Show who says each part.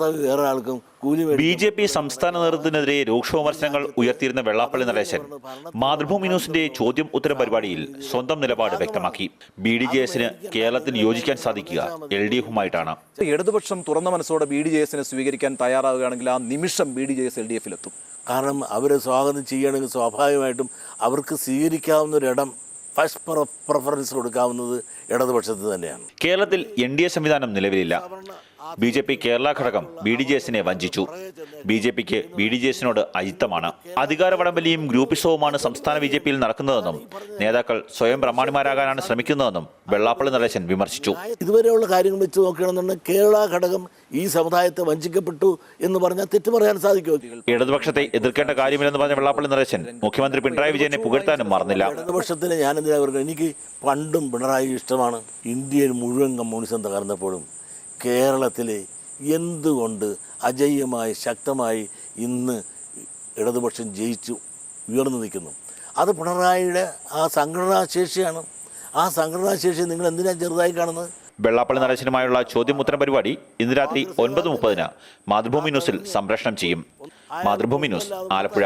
Speaker 1: പദവി വേറെ ആൾക്കും കൂലി
Speaker 2: BJP സംസ്ഥാന നേതൃത്വത്തിനെതിരെ രൂക്ഷ വിമർശനങ്ങൾ ഉയർത്തിയിരുന്ന വെള്ളാപ്പള്ളി നടേശൻ മാതൃഭൂമി ന്യൂസിന്റെ ചോദ്യം ഉത്തരം പരിപാടിയിൽ സ്വന്തം നിലപാട് വ്യക്തമാക്കി. BDJS-ന് കേരളത്തിന് യോജിക്കാൻ സാധിക്കുക LDF-ഉമായിട്ടാണ്.
Speaker 3: ഇടതുപക്ഷം തുറന്ന മനസ്സോടെ BDJS-നെ സ്വീകരിക്കാൻ തയ്യാറാവുകയാണെങ്കിൽ ആ നിമിഷം BDJS LDF-ലെത്തും.
Speaker 1: കാരണം അവരെ സ്വാഗതം ചെയ്യണമെങ്കിൽ സ്വാഭാവികമായിട്ടും അവർക്ക് സ്വീകരിക്കാവുന്ന ഒരിടം ഫസ്റ്റ് പ്രിഫറൻസ് കൊടുക്കാവുന്നത് ഇടതുപക്ഷത്തിന് തന്നെയാണ്.
Speaker 2: കേരളത്തിൽ NDA സംവിധാനം നിലവിലില്ല. BJP കേരള ഘടകം BDJS-നെ വഞ്ചിച്ചു. BJPക്ക് BDJS-നോട് അയിത്തമാണ്. അധികാര വടംവലിയും ഗ്രൂപ്പിസവുമാണ് സംസ്ഥാന BJP-യിൽ നടക്കുന്നതെന്നും നേതാക്കൾ സ്വയം പ്രമാണിമാരാകാനാണ് ശ്രമിക്കുന്നതെന്നും വെള്ളാപ്പള്ളി നടേശൻ വിമർശിച്ചു.
Speaker 1: ഇതുവരെയുള്ള കാര്യങ്ങൾ വെച്ച് നോക്കുകയാണെന്നുണ്ടെങ്കിൽ കേരള ഘടകം ഈ സമുദായത്തെ വഞ്ചിക്കപ്പെട്ടു എന്ന് പറഞ്ഞാൽ തെറ്റു പറയാൻ സാധിക്കുമോ?
Speaker 2: ഇടതുപക്ഷത്തെ എതിർക്കേണ്ട കാര്യമില്ലെന്ന് പറഞ്ഞ വെള്ളാപ്പള്ളി നടേശൻ മുഖ്യമന്ത്രി പിണറായി വിജയനെ പുകഴ്ത്താനും മറന്നില്ല.
Speaker 1: ഇടതുപക്ഷത്തിന് ഞാനെന്തിനാ പറയുന്നത്? എനിക്ക് പണ്ടും പിണറായി ഇഷ്ടമാണ്. ഇന്ത്യയിൽ മുഴുവൻ കമ്മ്യൂണിസം തകർന്നപ്പോഴും കേരളത്തിൽ എന്തുകൊണ്ട് അജയ്യമായി ശക്തമായി ഇന്ന് ഇടതുപക്ഷം ജയിച്ചു ഉയർന്നു നിൽക്കുന്നു? അത് പിണറായിയുടെ ആ സംഘടനാശേഷിയാണ്. ആ സംഘടനാശേഷി നിങ്ങൾ എന്തിനാണ് ചെറുതായി കാണുന്നത്?
Speaker 2: വെള്ളാപ്പള്ളി നടേശനുമായുള്ള ചോദ്യം ഉത്തരം പരിപാടി ഇന്ന് രാത്രി 9:30 മാതൃഭൂമി ന്യൂസിൽ സംപ്രേഷണം ചെയ്യും. മാതൃഭൂമി ന്യൂസ്, ആലപ്പുഴ.